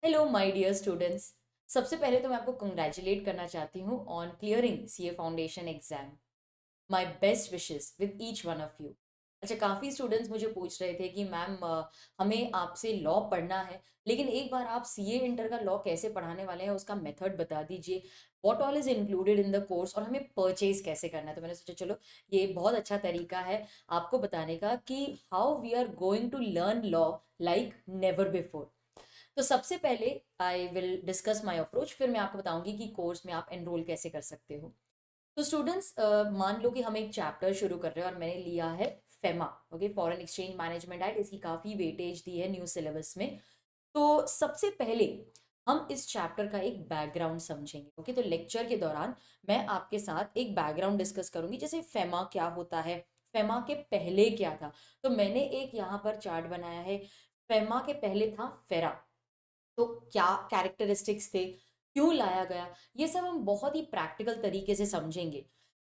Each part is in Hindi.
Hello my dear students. सबसे पहले तो मैं आपको कंग्रेचुलेट करना चाहती हूँ on clearing CA foundation exam. My best wishes with each one of you. अच्छा, काफ़ी स्टूडेंट्स मुझे पूछ रहे थे कि मैम हमें आपसे लॉ पढ़ना है, लेकिन एक बार आप सीए इंटर का लॉ कैसे पढ़ाने वाले हैं उसका मेथड बता दीजिए। What all is included in the course और हमें परचेज कैसे करना है। तो मैंने सोचा चलो ये बहुत अच्छा तरीका है आपको बताने का कि how we are going to learn law like never before. तो सबसे पहले I will discuss my approach, फिर मैं आपको बताऊंगी कि कोर्स में आप एनरोल कैसे कर सकते हो। तो स्टूडेंट्स, मान लो कि हम एक चैप्टर शुरू कर रहे हैं और मैंने लिया है FEMA, okay, foreign exchange management act. इसकी काफ़ी वेटेज दी है न्यू सिलेबस में। तो सबसे पहले हम इस चैप्टर का एक बैकग्राउंड समझेंगे। ओके, तो लेक्चर के दौरान मैं आपके साथ एक बैकग्राउंड डिस्कस करूंगी, जैसे फेमा क्या होता है, फेमा के पहले क्या था। तो मैंने एक यहाँ पर चार्ट बनाया है। फेमा के पहले था फेरा। तो क्या कैरेक्टरिस्टिक्स थे, क्यों लाया गया, ये सब हम बहुत ही प्रैक्टिकल तरीके से समझेंगे।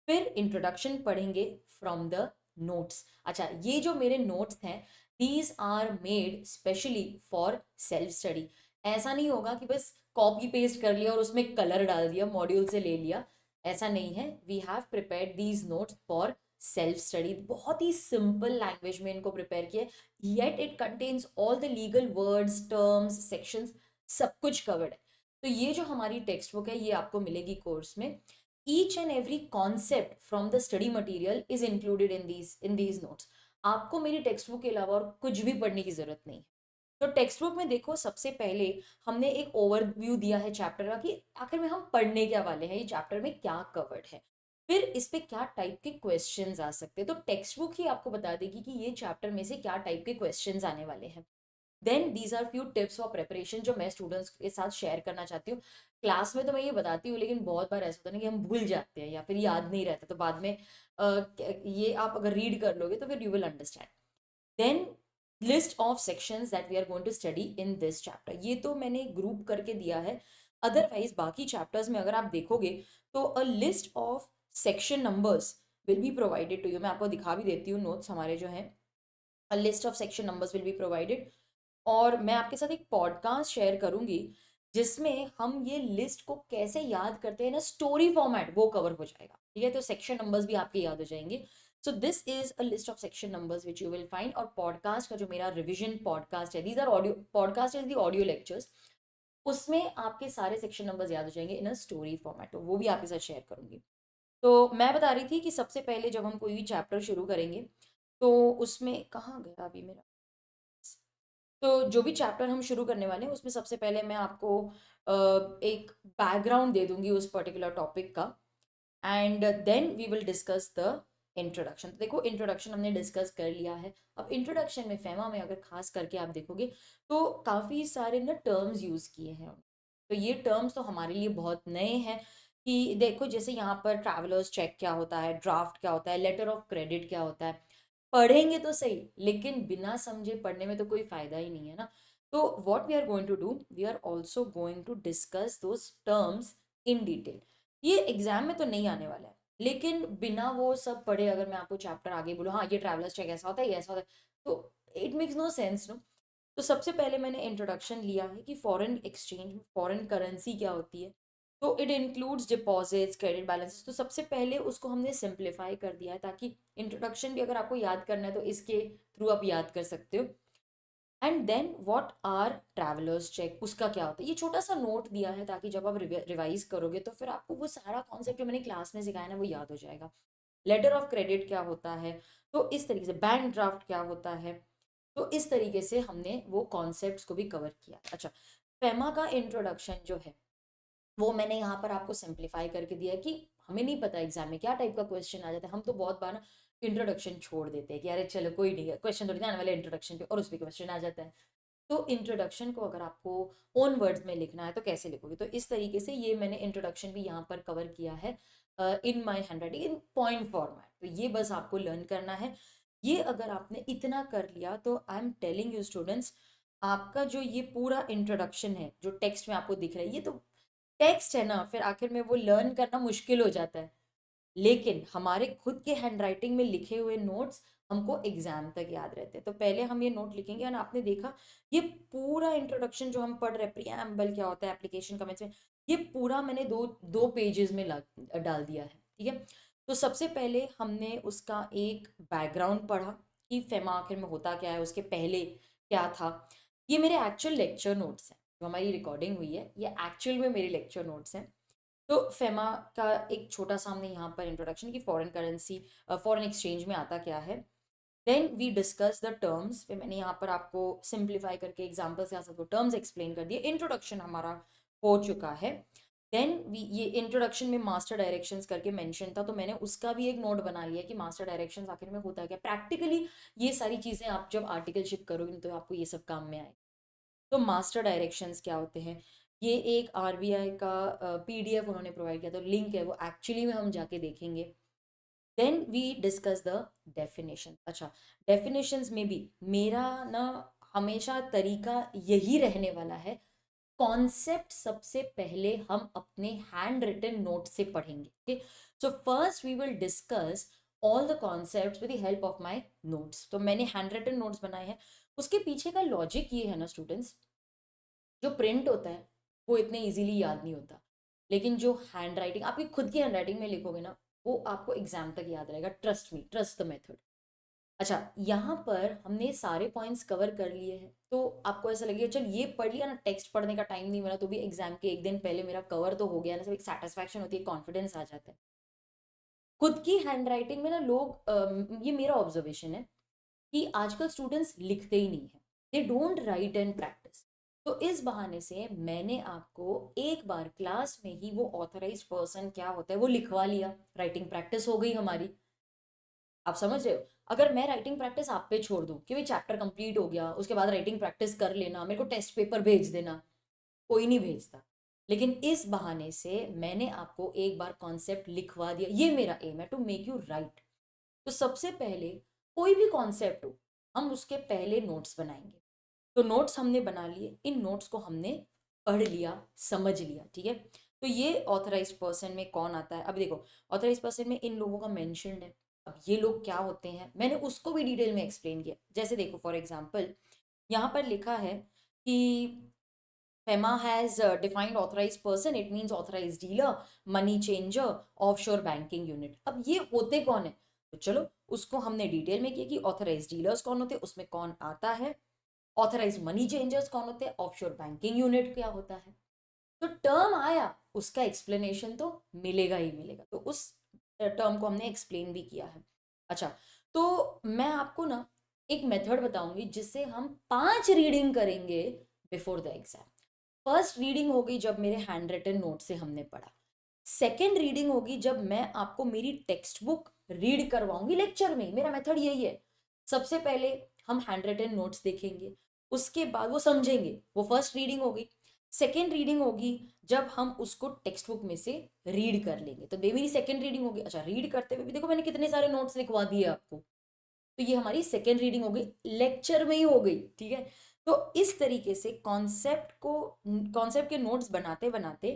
फिर इंट्रोडक्शन पढ़ेंगे फ्रॉम द नोट्स। अच्छा, ये जो मेरे नोट्स हैं, these are made specially for self study. ऐसा नहीं होगा कि बस कॉपी पेस्ट कर लिया और उसमें कलर डाल दिया, मॉड्यूल से ले लिया। ऐसा नहीं है। We have prepared these notes for self study. बहुत ही सिंपल लैंग्वेज में इनको प्रिपेयर किया, yet it contains all the legal words, terms, sections, सब कुछ कवर्ड है। तो ये जो हमारी टेक्स्ट बुक है ये आपको मिलेगी कोर्स में। Each and every concept from the study material is included in these notes. आपको मेरी टेक्स्ट बुक के अलावा और कुछ भी पढ़ने की जरूरत नहीं। तो टेक्स्ट बुक में देखो, सबसे पहले हमने एक ओवरव्यू दिया है चैप्टर का कि आखिर में हम पढ़ने क्या वाले हैं, ये चैप्टर में क्या कवर्ड है, फिर इस पे क्या टाइप के क्वेश्चंस आ सकते हैं। तो टेक्स्ट बुक ही आपको बता देगी कि ये चैप्टर में से क्या टाइप के क्वेश्चंस आने वाले हैं। Then these are few tips for preparation जो मैं स्टूडेंट्स के साथ शेयर करना चाहती हूँ। क्लास में तो मैं ये बताती हूँ, लेकिन बहुत बार ऐसा होता है ना कि हम भूल जाते हैं या फिर याद नहीं रहता, तो बाद में ये आप अगर रीड कर लोगे तो फिर you will understand. Then list of sections that we are going to study in this chapter, ये तो मैंने ग्रुप करके दिया है। अदरवाइज बाकी चैप्टर्स में अगर आप देखोगे तो a list of section numbers will be provided to you. मैं आपको दिखा भी देती हूँ नोट्स हमारे जो हैं। अ list of section numbers will be provided. और मैं आपके साथ एक पॉडकास्ट शेयर करूंगी जिसमें हम ये लिस्ट को कैसे याद करते हैं ना, स्टोरी फॉर्मेट, वो कवर हो जाएगा। ठीक है, तो सेक्शन नंबर्स भी आपके याद हो जाएंगे। So this is a list of section numbers which you will find. और पॉडकास्ट का जो मेरा रिविजन पॉडकास्ट है, these are audio podcast, is the audio lectures, उसमें आपके सारे सेक्शन नंबर्स याद हो जाएंगे इन अ स्टोरी फॉर्मेट। तो वो भी आपके साथ शेयर करूंगी। तो मैं बता रही थी कि सबसे पहले जब हम कोई भी चैप्टर शुरू करेंगे तो उसमें कहाँ गया अभी मेरा। तो जो भी चैप्टर हम शुरू करने वाले हैं उसमें सबसे पहले मैं आपको एक बैकग्राउंड दे दूंगी उस पर्टिकुलर टॉपिक का। And then we will discuss the introduction. तो देखो, इंट्रोडक्शन हमने डिस्कस कर लिया है। अब इंट्रोडक्शन में फेमा में अगर खास करके आप देखोगे तो काफ़ी सारे ना टर्म्स यूज़ किए हैं। तो ये टर्म्स तो हमारे लिए बहुत नए हैं। कि देखो, जैसे यहाँ पर ट्रैवलर्स चेक क्या होता है, ड्राफ्ट क्या होता है, लेटर ऑफ क्रेडिट क्या होता है। पढ़ेंगे तो सही, लेकिन बिना समझे पढ़ने में तो कोई फायदा ही नहीं है ना। तो what we are going to do, we are also going to discuss those terms in detail. ये एग्जाम में तो नहीं आने वाला है, लेकिन बिना वो सब पढ़े अगर मैं आपको चैप्टर आगे बोलूँ, हाँ ये ट्रैवलर्स चेक ऐसा होता है, ये ऐसा होता है, तो it makes no sense no. तो सबसे पहले मैंने इंट्रोडक्शन लिया है कि फॉरेन एक्सचेंज, फॉरेन करेंसी क्या होती है। तो it includes deposits, credit balances. तो सबसे पहले उसको हमने सिंप्लीफाई कर दिया है ताकि इंट्रोडक्शन भी अगर आपको याद करना है तो इसके थ्रू आप याद कर सकते हो। And then what are travellers cheque, उसका क्या होता है, ये छोटा सा नोट दिया है ताकि जब आप रिवाइज करोगे तो फिर आपको वो सारा कॉन्सेप्ट जो मैंने क्लास में सिखाया ना वो याद हो जाएगा। लेटर ऑफ क्रेडिट क्या होता है, तो इस तरीके से बैंक ड्राफ्ट क्या होता है। तो इस तरीके से हमने वो कॉन्सेप्ट्स को भी कवर किया। अच्छा, फेमा का इंट्रोडक्शन जो है वो मैंने यहाँ पर आपको सिंप्लीफाई करके दिया है कि हमें नहीं पता एग्जाम में क्या टाइप का क्वेश्चन आ जाता है। हम तो बहुत बार ना इंट्रोडक्शन छोड़ देते हैं कि अरे चलो कोई नहीं है, क्वेश्चन थोड़ी ना आने वाले इंट्रोडक्शन पे, और उस पर क्वेश्चन आ जाता है। तो इंट्रोडक्शन को अगर आपको ओन वर्ड्स में लिखना है तो कैसे लिखोगे, तो इस तरीके से ये मैंने इंट्रोडक्शन भी यहाँ पर कवर किया है in my handwriting in point format. तो ये बस आपको लर्न करना है। ये अगर आपने इतना कर लिया तो I am telling you students, आपका जो ये पूरा इंट्रोडक्शन है जो टेक्स्ट में आपको दिख रहा है, ये तो टेक्स्ट है ना, फिर आखिर में वो लर्न करना मुश्किल हो जाता है। लेकिन हमारे खुद के हैंड राइटिंग में लिखे हुए नोट्स हमको एग्जाम तक याद रहते हैं। तो पहले हम ये नोट लिखेंगे, और आपने देखा ये पूरा इंट्रोडक्शन जो हम पढ़ रहे हैं, प्रीएम्बल क्या होता है, एप्लीकेशन कमेंट्स में, ये पूरा मैंने दो दो पेजेस में डाल दिया है, ठीक है। तो सबसे पहले हमने उसका एक बैकग्राउंड पढ़ा कि फेमा आखिर में होता क्या है, उसके पहले क्या था। ये मेरे एक्चुअल लेक्चर नोट्स हैं, जो हमारी रिकॉर्डिंग हुई है ये एक्चुअल में मेरे लेक्चर नोट्स हैं। तो फेमा का एक छोटा सा हमने यहाँ पर इंट्रोडक्शन की, फॉरेन करेंसी, फॉरेन एक्सचेंज में आता क्या है। Then we discuss the terms, फिर मैंने यहाँ पर आपको सिंप्लीफाई करके एग्जाम्पल से सबको टर्म्स एक्सप्लेन कर दिए। इंट्रोडक्शन हमारा हो चुका है। देन वी ये इंट्रोडक्शन में मास्टर डायरेक्शंस करके मेंशन था, तो मैंने उसका भी एक नोट बना लिया कि मास्टर डायरेक्शंस आखिर में होता क्या। प्रैक्टिकली ये सारी चीज़ें आप जब आर्टिकलशिप करोगे तो आपको ये सब काम में आए। तो मास्टर डायरेक्शंस क्या होते हैं, ये एक आरबीआई का पीडीएफ उन्होंने प्रोवाइड किया, तो लिंक है वो एक्चुअली में हम जाके देखेंगे। Then we discuss the definition. अच्छा, डेफिनेशंस में भी मेरा ना हमेशा तरीका यही रहने वाला है, कॉन्सेप्ट सबसे पहले हम अपने हैंड रिटन नोट से पढ़ेंगे। Okay, so first we will discuss all the concepts with the help of my notes. तो मैंने हैंड रिटन नोट्स बनाए हैं। उसके पीछे का लॉजिक ये है ना स्टूडेंट्स, जो प्रिंट होता है वो इतने इजीली याद नहीं होता, लेकिन जो हैंड राइटिंग आपकी खुद की हैंड राइटिंग में लिखोगे ना, वो आपको एग्जाम तक याद रहेगा। Trust me, trust the method. अच्छा, यहाँ पर हमने सारे पॉइंट्स कवर कर लिए हैं, तो आपको ऐसा लगेगा चल ये पढ़ लिया ना, टेक्स्ट पढ़ने का टाइम नहीं मिला तो भी एग्जाम के एक दिन पहले मेरा कवर तो हो गया ना, सब एक सेटिस्फैक्शन होती है, कॉन्फिडेंस आ जाता है। खुद की हैंड राइटिंग में ना लोग ये मेरा ऑब्जर्वेशन है कि आजकल स्टूडेंट्स लिखते ही नहीं है, they don't write and practice. तो इस बहाने से मैंने आपको एक बार क्लास में ही वो ऑथराइज्ड पर्सन क्या होता है वो लिखवा लिया, राइटिंग प्रैक्टिस हो गई हमारी। आप समझ रहे हो, अगर मैं राइटिंग प्रैक्टिस आप पे छोड़ दूं कि भाई चैप्टर कंप्लीट हो गया, उसके बाद राइटिंग प्रैक्टिस कर लेना, मेरे को टेस्ट पेपर भेज देना, कोई नहीं भेजता। लेकिन इस बहाने से मैंने आपको एक बार कॉन्सेप्ट लिखवा दिया, ये मेरा एम है, टू मेक यू राइट। तो सबसे पहले कोई भी कॉन्सेप्ट हो, हम उसके पहले नोट्स बनाएंगे। तो नोट्स हमने बना लिए, इन नोट्स को हमने पढ़ लिया, समझ लिया, ठीक है। तो ये ऑथराइज्ड पर्सन में कौन आता है, अब देखो ऑथराइज्ड पर्सन में इन लोगों का मेंशन है। अब ये लोग क्या होते हैं मैंने उसको भी डिटेल में एक्सप्लेन किया। जैसे देखो फॉर एग्जांपल यहाँ पर लिखा है कि FEMA has defined authorized person, it means authorized dealer, money changer, offshore banking unit। अब ये होते कौन है, तो चलो उसको हमने डिटेल में किया कि ऑथराइज डीलर्स कौन होते हैं, उसमें कौन आता है, ऑथराइज मनी चेंजर्स कौन होते हैं, ऑफशोर बैंकिंग यूनिट क्या होता है। तो टर्म आया, उसका एक्सप्लेनेशन तो मिलेगा ही मिलेगा, तो उस टर्म को हमने एक्सप्लेन भी किया है। अच्छा, तो मैं आपको ना एक मेथड बताऊंगी जिससे हम 5 रीडिंग करेंगे before the exam. First reading होगी जब मेरे हैंड रिटन नोट से हमने पढ़ा। सेकेंड रीडिंग होगी जब मैं आपको मेरी टेक्स्ट बुक रीड करवाऊंगी लेक्चर में। मेरा मेथड यही है, सबसे पहले हम हैंड रिटन नोट्स देखेंगे, उसके बाद वो समझेंगे, वो फर्स्ट रीडिंग होगी। सेकेंड रीडिंग होगी जब हम उसको टेक्स्ट बुक में से रीड कर लेंगे, तो मेरी सेकेंड रीडिंग होगी। अच्छा, रीड करते हुए भी देखो मैंने कितने सारे नोट्स लिखवा दिए आपको, तो ये हमारी सेकेंड रीडिंग हो गई, लेक्चर में ही हो गई, ठीक है। तो इस तरीके से कॉन्सेप्ट के नोट्स बनाते बनाते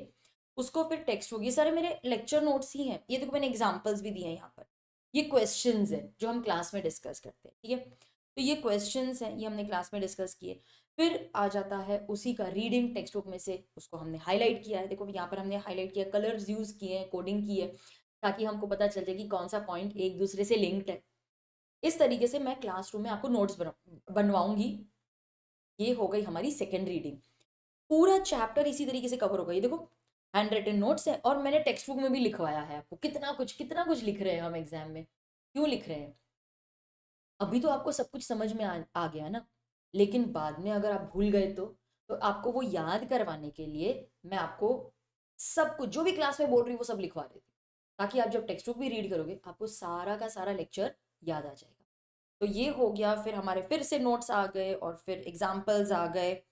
उसको फिर टेक्स्ट बुक, ये सारे मेरे लेक्चर नोट्स ही हैं। ये देखो मैंने एग्जांपल्स भी दिए हैं यहाँ पर, ये क्वेश्चंस हैं जो हम क्लास में डिस्कस करते हैं, ठीक है। तो ये क्वेश्चंस हैं, ये हमने क्लास में डिस्कस किए। फिर आ जाता है उसी का रीडिंग टेक्स्ट बुक में से, उसको हमने हाईलाइट किया है। देखो यहाँ पर हमने हाईलाइट किया, कलर्स यूज किए हैं, कोडिंग की है, ताकि हमको पता चल जाए कि कौन सा पॉइंट एक दूसरे से लिंक्ड है। इस तरीके से मैं क्लासरूम में आपको नोट्स बनवाऊंगी। ये हो गई हमारी सेकेंड रीडिंग। पूरा चैप्टर इसी तरीके से कवर होगा। ये देखो हैंड रिटन नोट्स है, और मैंने टेक्स्ट बुक में भी लिखवाया है आपको। कितना कुछ लिख रहे हैं हम एग्जाम में, क्यों लिख रहे हैं। अभी तो आपको सब कुछ समझ में आ गया ना, लेकिन बाद में अगर आप भूल गए तो आपको वो याद करवाने के लिए मैं आपको सब कुछ जो भी क्लास में बोल रही हूँ वो सब लिखवा देती हूँ, ताकि आप जब टेक्स्ट बुक भी रीड करोगे आपको सारा का सारा लेक्चर याद आ जाएगा। तो ये हो गया, फिर हमारे फिर से नोट्स आ गए, और फिर एग्जाम्पल्स आ गए,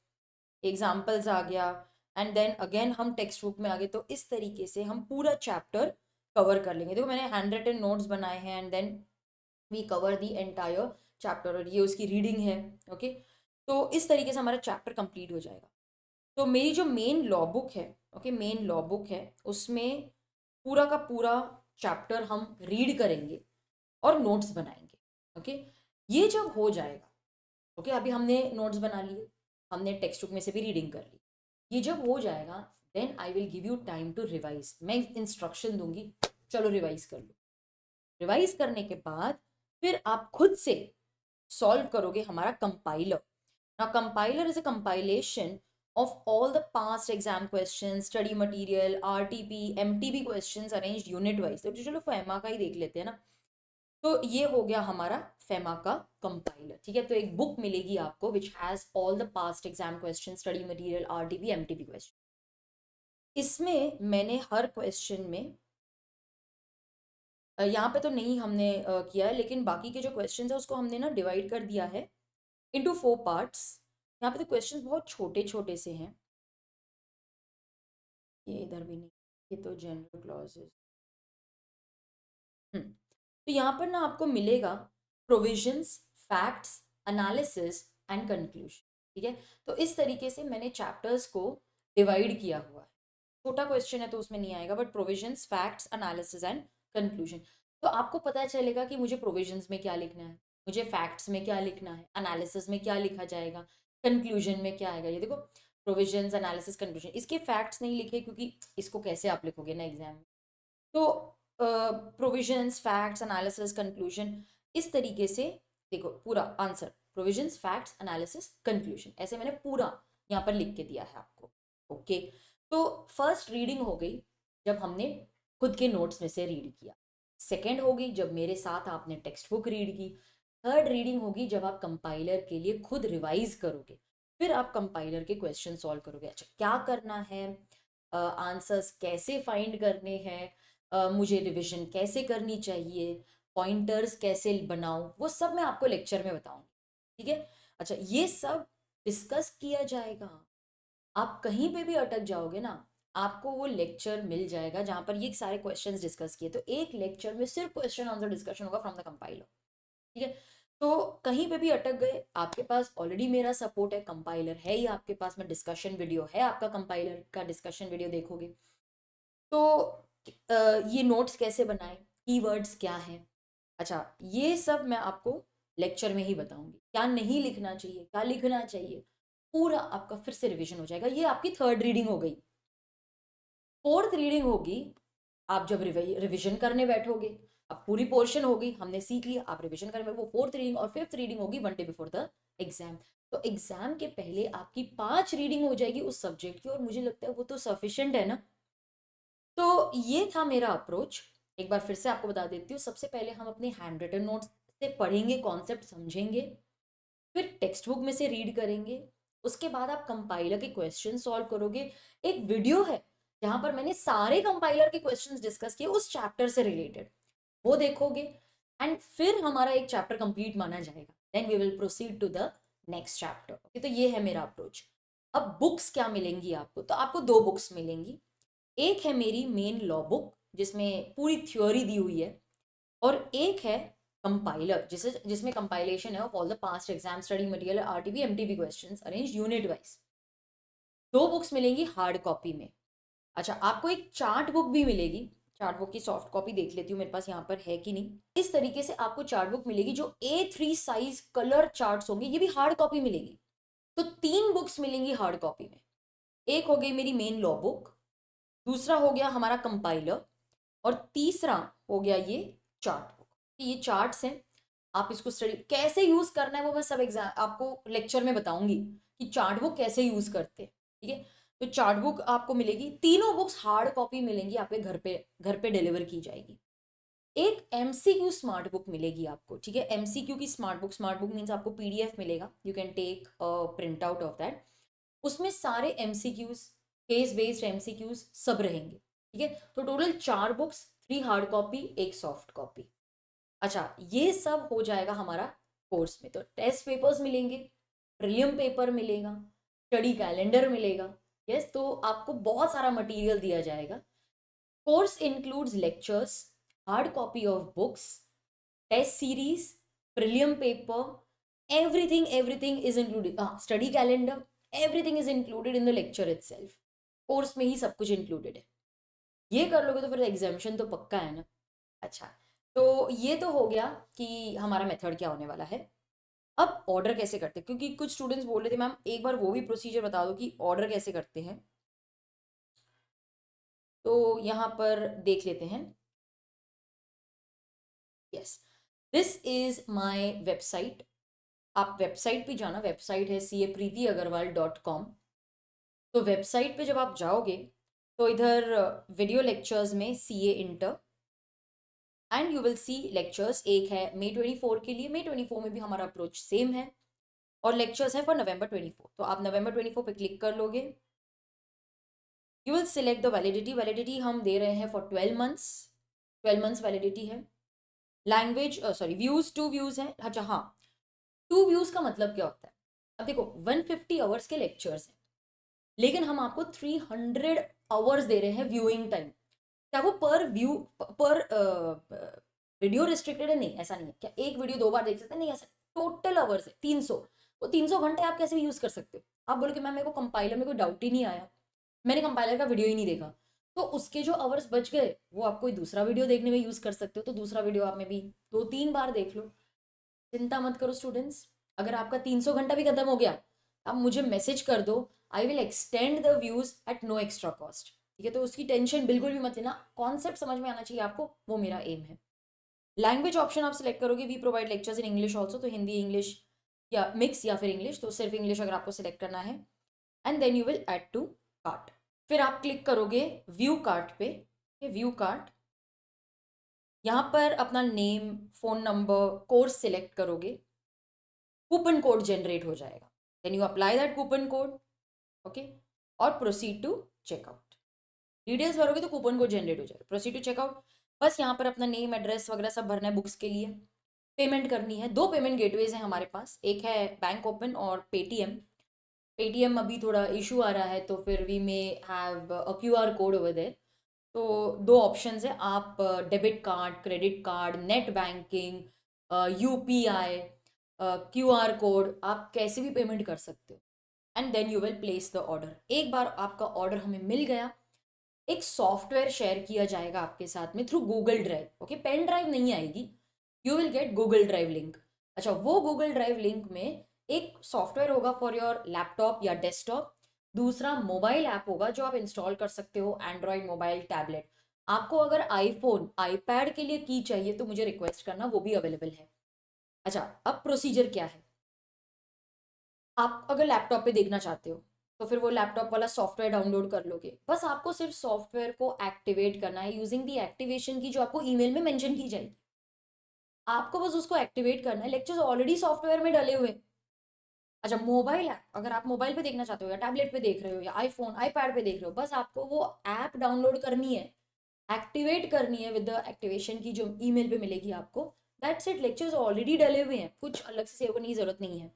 एग्जाम्पल्स आ गया, एंड देन अगेन हम टेक्स्ट बुक में आ गए। तो इस तरीके से हम पूरा चैप्टर कवर कर लेंगे। देखो मैंने हैंड रिटन नोट्स बनाए हैं, and then we cover the entire chapter, और ये उसकी रीडिंग है। ओके, तो इस तरीके से हमारा चैप्टर कंप्लीट हो जाएगा। तो मेरी जो मेन लॉ बुक है, ओके, मेन लॉ बुक है, उसमें पूरा का पूरा चैप्टर हम रीड करेंगे और नोट्स बनाएंगे। ओके, ये जब हो जाएगा, ओके, अभी हमने नोट्स बना लिए, हमने टेक्स्ट बुक में से भी रीडिंग कर ली, ये जब हो जाएगा then I will give you time to revise. मैं इंस्ट्रक्शन दूंगी, चलो रिवाइज कर लो। रिवाइज करने के बाद फिर आप खुद से सॉल्व करोगे हमारा compiler. Now compiler is a compilation of all the past exam questions, study material, RTP, MTP questions arranged unit wise। तो चलो फेमा का ही देख लेते हैं ना। तो ये हो गया हमारा फेमा का कंपाइलर, ठीक है। तो एक बुक मिलेगी आपको which has all the past exam question, study material, RTP, MTP question. इसमें मैंने हर क्वेश्चन में यहाँ पे तो नहीं हमने किया है, लेकिन बाकी के जो क्वेश्चंस है उसको हमने ना डिवाइड कर दिया है इनटू 4 पार्ट्स। यहाँ पे तो क्वेश्चंस बहुत छोटे छोटे से हैं, ये इधर भी नहीं, ये तो जनरल क्लॉजेस। तो यहाँ पर ना आपको मिलेगा provisions, facts, analysis and conclusion, ठीक है। तो इस तरीके से मैंने चैप्टर्स को डिवाइड किया हुआ है। छोटा क्वेश्चन है तो उसमें नहीं आएगा, but provisions, facts, analysis and conclusion. तो आपको पता चलेगा कि मुझे प्रोविजंस में क्या लिखना है, मुझे फैक्ट्स में क्या लिखना है, एनालिसिस में क्या लिखा जाएगा, कंक्लूजन में क्या आएगा। ये देखो, प्रोविजंस, एनालिसिस, कंक्लूजन। इसके फैक्ट्स नहीं लिखे क्योंकि इसको कैसे आप लिखोगे ना एग्जाम में। तो प्रोविजंस, फैक्ट्स, एनालिसिस, कंक्लूजन, इस तरीके से देखो पूरा answer provisions, facts, analysis, conclusion, ऐसे मैंने पूरा यहाँ पर लिख के दिया है आपको। ओके, तो फर्स्ट रीडिंग हो गई जब हमने खुद के नोट्स में से रीड किया। सेकेंड होगी जब मेरे साथ आपने टेक्स्ट बुक रीड की। थर्ड रीडिंग होगी जब आप कंपाइलर के लिए खुद रिवाइज करोगे, फिर आप कंपाइलर के क्वेश्चन सॉल्व करोगे। अच्छा, क्या करना है, आंसर्स कैसे फाइंड करने हैं, मुझे रिवीजन कैसे करनी चाहिए, पॉइंटर्स कैसे बनाऊं, वो सब मैं आपको लेक्चर में बताऊंगी, ठीक है। अच्छा, ये सब डिस्कस किया जाएगा। आप कहीं पे भी अटक जाओगे ना, आपको वो लेक्चर मिल जाएगा जहां पर ये सारे क्वेश्चंस डिस्कस किए। तो एक लेक्चर में सिर्फ क्वेश्चन आंसर डिस्कशन होगा फ्रॉम द कंपाइलर, ठीक है। तो कहीं पे भी अटक गए, आपके पास ऑलरेडी मेरा सपोर्ट है, कंपाइलर है ही आपके पास में, डिस्कशन वीडियो है आपका, कंपाइलर का डिस्कशन वीडियो देखोगे। तो ये नोट्स कैसे बनाएं, कीवर्ड्स क्या है, अच्छा ये सब मैं आपको लेक्चर में ही बताऊंगी। क्या नहीं लिखना चाहिए, क्या लिखना चाहिए, पूरा आपका फिर से रिवीजन हो जाएगा। ये आपकी थर्ड रीडिंग हो गई। फोर्थ रीडिंग होगी आप जब रिवीजन करने बैठोगे। अब पूरी पोर्शन होगी, हमने सीख लिया, आप रिवीजन करने वो फोर्थ रीडिंग। और फिफ्थ रीडिंग होगी 1 डे बिफोर द एग्जाम। तो एग्जाम के पहले आपकी 5 रीडिंग हो जाएगी उस सब्जेक्ट की, और मुझे लगता है वो तो सफिशिएंट है ना। तो ये था मेरा अप्रोच। एक बार फिर से आपको बता देती हूँ, सबसे पहले हम अपने हैंड रिटन नोट्स से पढ़ेंगे, कॉन्सेप्ट समझेंगे, फिर टेक्स्ट बुक में से रीड करेंगे। उसके बाद आप कंपाइलर के क्वेश्चन सॉल्व करोगे। एक वीडियो है जहां पर मैंने सारे कंपाइलर के क्वेश्चंस डिस्कस किए उस चैप्टर से रिलेटेड, वो देखोगे। एंड फिर हमारा एक चैप्टर कंप्लीट माना जाएगा, then we will proceed to the next chapter. Okay, तो ये है मेरा अप्रोच। अब बुक्स क्या मिलेंगी आपको, तो आपको 2 बुक्स मिलेंगी। एक है मेरी मेन लॉ बुक जिसमें पूरी थ्योरी दी हुई है, और एक है कंपाइलर जिसमें कंपाइलेशन है of all the past exam, study material, RTP, MTP questions arrange unit wise. 2 books मिलेंगी हार्ड कॉपी में। अच्छा, आपको एक चार्ट बुक भी मिलेगी। चार्ट बुक की सॉफ्ट कॉपी देख लेती हूँ मेरे पास यहाँ पर है कि नहीं। इस तरीके से आपको चार्ट बुक मिलेगी जो A3 साइज कलर चार्ट्स होंगे, ये भी हार्ड कॉपी मिलेगी। तो 3 बुक्स मिलेंगी हार्ड कॉपी में। एक हो गई मेरी मेन लॉ बुक, दूसरा हो गया हमारा कंपाइलर, और तीसरा हो गया ये चार्ट बुक। ये चार्ट्स हैं, आप इसको स्टडी कैसे यूज करना है वो मैं सब एग्जाम आपको लेक्चर में बताऊंगी कि चार्ट बुक कैसे यूज करते हैं, ठीक है। तो चार्ट बुक आपको मिलेगी, तीनों बुक्स हार्ड कॉपी मिलेंगी आपके घर पे डिलीवर की जाएगी। एक MCQ स्मार्ट बुक मिलेगी आपको, ठीक है। MCQ की स्मार्ट बुक मीन्स आपको PDF मिलेगा, you can take print out of that. उसमें सारे MCQs, केस बेस्ड MCQs सब रहेंगे, ठीक है। तो टोटल 4 बुक्स, 3 हार्ड कॉपी, एक सॉफ्ट कॉपी। अच्छा, ये सब हो जाएगा हमारा कोर्स में। तो टेस्ट पेपर्स मिलेंगे, प्रीलिम पेपर मिलेगा, स्टडी कैलेंडर मिलेगा। यस, तो आपको बहुत सारा मटेरियल दिया जाएगा। Course includes lectures, hard copy of books, test series, prelim paper, everything is included, study calendar, everything is included in the lecture itself। Course में ही सब कुछ इंक्लूडेड है। ये कर लोगे तो फिर एग्जामिशन तो पक्का है ना। अच्छा, तो ये तो हो गया कि हमारा मेथड क्या होने वाला है। अब ऑर्डर कैसे करते हैं, क्योंकि कुछ स्टूडेंट्स बोल रहे थे मैम एक बार वो भी प्रोसीजर बता दो कि ऑर्डर कैसे करते हैं। तो यहाँ पर देख लेते हैं। Yes, this is my website. आप वेबसाइट पे जाना, वेबसाइट है capreetyagarwal.com। तो वेबसाइट पे जब आप जाओगे तो इधर वीडियो लेक्चर्स में CA inter and you will see lectures. एक है May 24 के लिए, May 24 में भी हमारा अप्रोच सेम है, और लेक्चर्स है फॉर November 24। तो आप November 24 पे क्लिक कर लोगे। You will select the validity. Validity हम दे रहे हैं फॉर 12 मंथ्स। 12 मंथ्स वैलिडिटी है। लैंग्वेज सॉरी व्यूज 2 व्यूज है। अच्छा हाँ, 2 व्यूज का मतलब क्या होता है। अब देखो 150 आवर्स के लेक्चर्स हैं, लेकिन हम आपको 300 आवर्स दे रहे हैं व्यूइंग टाइम। क्या वो पर व्यू पर वीडियो रिस्ट्रिक्टेड है? नहीं, ऐसा नहीं है। क्या एक वीडियो 2 बार देख सकते हैं? नहीं, ऐसा टोटल आवर्स है 300। वो 300 घंटे आप कैसे भी यूज कर सकते हो। आप बोलो कि मैम मेरे को कंपाइलर में कोई डाउट ही नहीं आया, मैंने कंपाइलर का वीडियो ही नहीं देखा, तो उसके जो आवर्स बच गए वो आप कोई दूसरा वीडियो देखने में यूज कर सकते हो। तो दूसरा वीडियो आप में भी 2-3 बार देख लो। चिंता मत करो स्टूडेंट्स, अगर आपका 300 घंटा भी खत्म हो गया, आप मुझे मैसेज कर दो। I will extend the views at no extra cost. ठीक है, तो उसकी टेंशन बिल्कुल भी मत लेना। कॉन्सेप्ट समझ में आना चाहिए आपको, वो मेरा एम है। लैंग्वेज ऑप्शन आप सिलेक्ट करोगे, we provide lectures in English also. तो हिंदी इंग्लिश या मिक्स या फिर इंग्लिश, तो सिर्फ इंग्लिश अगर आपको सिलेक्ट करना है। And then you will add to cart. फिर आप क्लिक करोगे व्यू कार्ट पे। व्यू कार्ट, यहाँ पर अपना name, phone number, course select करोगे, कूपन कोड जनरेट हो जाएगा। Then you apply that coupon code, okay, और प्रोसीड टू चेकआउट। डिटेल्स भरोगे तो कूपन कोड जनरेट हो जाएगा। प्रोसीड टू चेकआउट, बस यहाँ पर अपना नेम, एड्रेस वगैरह सब भरना है बुक्स के लिए। पेमेंट करनी है। 2 पेमेंट गेटवेज हैं हमारे पास, एक है बैंक ओपन और पेटीएम। पेटीएम अभी थोड़ा इशू आ रहा है, तो फिर we may have a QR code over there. तो 2 ऑप्शंस है, आप debit card, credit card, net banking, UPI, QR code, आप कैसे भी पेमेंट कर सकते हो। And then you will place the order. एक बार आपका ऑर्डर हमें मिल गया, एक सॉफ्टवेयर शेयर किया जाएगा आपके साथ में through Google drive. Okay, pen drive नहीं आएगी, you will get Google drive link. अच्छा, वो गूगल ड्राइव लिंक में एक सॉफ्टवेयर होगा फॉर योर लैपटॉप या डेस्कटॉप, दूसरा मोबाइल ऐप होगा जो आप इंस्टॉल कर सकते हो, एंड्रॉयड मोबाइल, टैबलेट। आपको अगर आईफोन, आईपैड के लिए की चाहिए तो मुझे रिक्वेस्ट करना, वो भी अवेलेबल है। अच्छा, अब प्रोसीजर क्या है। आप अगर लैपटॉप पे देखना चाहते हो तो फिर वो लैपटॉप वाला सॉफ्टवेयर डाउनलोड कर लोगे। बस आपको सिर्फ सॉफ्टवेयर को एक्टिवेट करना है यूजिंग दी एक्टिवेशन की जो आपको ईमेल में मेंशन की जाएगी। आपको बस उसको एक्टिवेट करना है। लेक्चर्स ऑलरेडी सॉफ्टवेयर में डले हुए। अच्छा, मोबाइल ऐप, अगर आप मोबाइल पे देखना चाहते हो या टैबलेट पे देख रहे हो या आईफोन, आईपैड पे देख रहे हो, बस आपको वो ऐप डाउनलोड करनी है, एक्टिवेट करनी है विद द एक्टिवेशन की जो ईमेल पे मिलेगी आपको। दैट्स इट, लेक्चर्स ऑलरेडी डले हुए हैं, कुछ अलग से सेव करने की जरूरत नहीं है।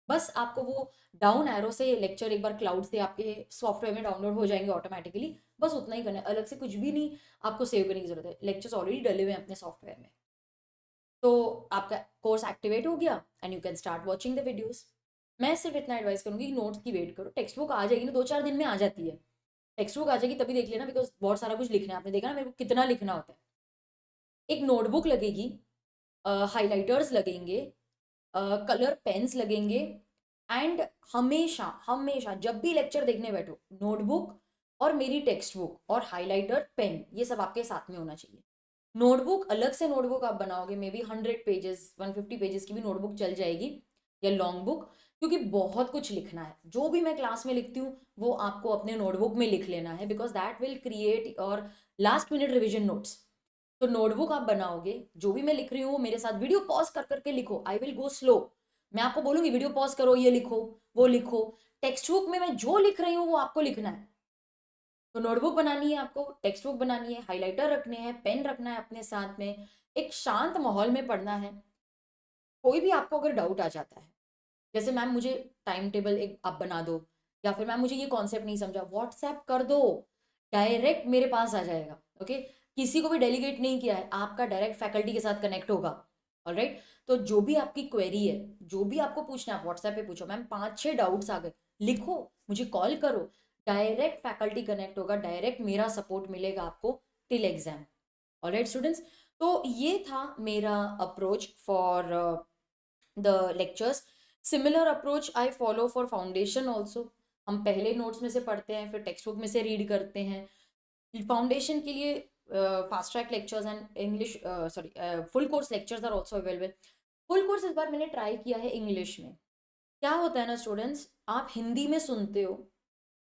बस आपको वो डाउन एरो से लेक्चर एक बार क्लाउड से आपके सॉफ्टवेयर में डाउनलोड हो जाएंगे ऑटोमेटिकली। बस उतना ही करना है, अलग से कुछ भी नहीं आपको सेव करने की जरूरत है। लेक्चर्स ऑलरेडी डले हुए हैं अपने सॉफ्टवेयर में। तो आपका कोर्स एक्टिवेट हो गया and you can start watching the videos. मैं सिर्फ इतना एडवाइस करूंगी कि नोट्स की वेट करो। टेक्स्ट बुक आ जाएगी ना, 2-4 दिन में आ जाती है। टेक्स्ट बुक आ जाएगी तभी देख लेना, बिकॉज बहुत सारा कुछ लिखना है। आपने देखा ना मेरे को कितना लिखना होता है। एक नोटबुक लगेगी, हाइलाइटर्स लगेंगे, कलर पेन्स लगेंगे, एंड हमेशा हमेशा जब भी लेक्चर देखने बैठो, नोटबुक और मेरी टेक्स्ट बुक और हाइलाइटर, पेन, ये सब आपके साथ में होना चाहिए। नोटबुक अलग से नोटबुक आप बनाओगे, मे बी 100 पेजेस, 150 पेजेस की भी नोटबुक चल जाएगी, या लॉन्ग बुक, क्योंकि बहुत कुछ लिखना है। जो भी मैं क्लास में लिखती हूँ वो आपको अपने नोटबुक में लिख लेना है, बिकॉज दैट विल क्रिएट और लास्ट मिनट रिविजन नोट्स। तो नोटबुक आप बनाओगे, जो भी मैं लिख रही हूँ वो मेरे साथ वीडियो पॉज कर करके लिखो। आई विल गो स्लो, मैं आपको बोलूंगी वीडियो पॉज करो, ये लिखो, वो लिखो। टेक्स्ट बुक में मैं जो लिख रही हूँ वो आपको लिखना है। तो नोटबुक बनानी है आपको, टेक्स्ट बुक बनानी है, हाइलाइटर रखने हैं, पेन रखना है अपने साथ में, एक शांत माहौल में पढ़ना है। कोई भी आपको अगर डाउट आ जाता है, जैसे मैम मुझे टाइम टेबल एक आप बना दो, या फिर मैम मुझे ये कॉन्सेप्ट नहीं समझा, व्हाट्सएप कर दो, डायरेक्ट मेरे पास आ जाएगा। ओके, किसी को भी डेलीगेट नहीं किया है, आपका डायरेक्ट फैकल्टी के साथ कनेक्ट होगा। ऑलराइट, तो जो भी आपकी क्वेरी है, जो भी आपको पूछना है, आप व्हाट्सएप पे पूछो। मैम 5-6 डाउट्स आ गए, लिखो, मुझे कॉल करो, डायरेक्ट फैकल्टी कनेक्ट होगा, डायरेक्ट मेरा सपोर्ट मिलेगा आपको टिल एग्जाम। ऑलराइट स्टूडेंट्स, तो ये था मेरा approach for the lectures. Similar approach I follow for foundation also. हम पहले नोट्स में से पढ़ते हैं, फिर टेक्स्ट बुक में से रीड करते हैं। फाउंडेशन के लिए fast track lectures and English sorry full course lectures are also available. Full course इस बार मैंने ट्राई किया है इंग्लिश में। क्या होता है ना स्टूडेंट्स, आप हिंदी में सुनते हो,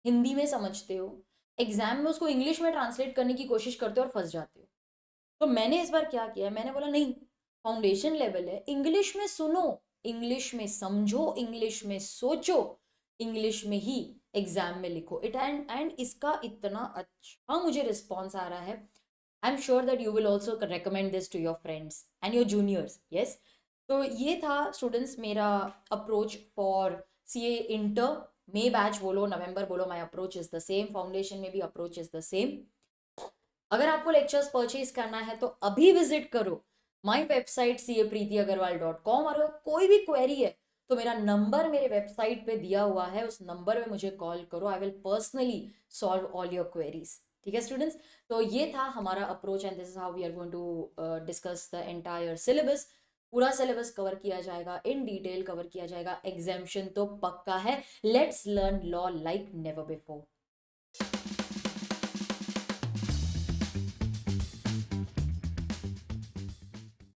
हिंदी में समझते हो, एग्जाम में उसको इंग्लिश में ट्रांसलेट करने की कोशिश करते हो और फंस जाते हो। तो मैंने इस बार क्या किया, मैंने बोला नहीं, फाउंडेशन लेवल है, इंग्लिश में सुनो, इंग्लिश में समझो, इंग्लिश में सोचो, इंग्लिश में ही एग्जाम में लिखो इट। एंड इसका इतना अच्छा मुझे रिस्पॉन्स आ रहा है। I am sure that you will also recommend this to your friends and your juniors. Yes, तो ये था स्टूडेंट्स मेरा approach for C A inter. May batch बोलो, नवंबर बोलो, my approach is the same. Foundation में भी अप्रोच इज द सेम। अगर आपको लेक्चर्स परचेज करना है तो अभी विजिट करो माई वेबसाइट capreetyagarwal.com। और अगर कोई भी क्वेरी है तो मेरा नंबर मेरे वेबसाइट पे दिया हुआ है, उस नंबर पे मुझे कॉल करो। I will personally solve all your queries. ठीक है स्टूडेंट्स, तो ये था हमारा approach and this is how we are going to discuss the entire syllabus. पूरा सिलेबस कवर किया जाएगा, इन डिटेल कवर किया जाएगा। एग्जामिशन तो पक्का है। Let's learn law like never before.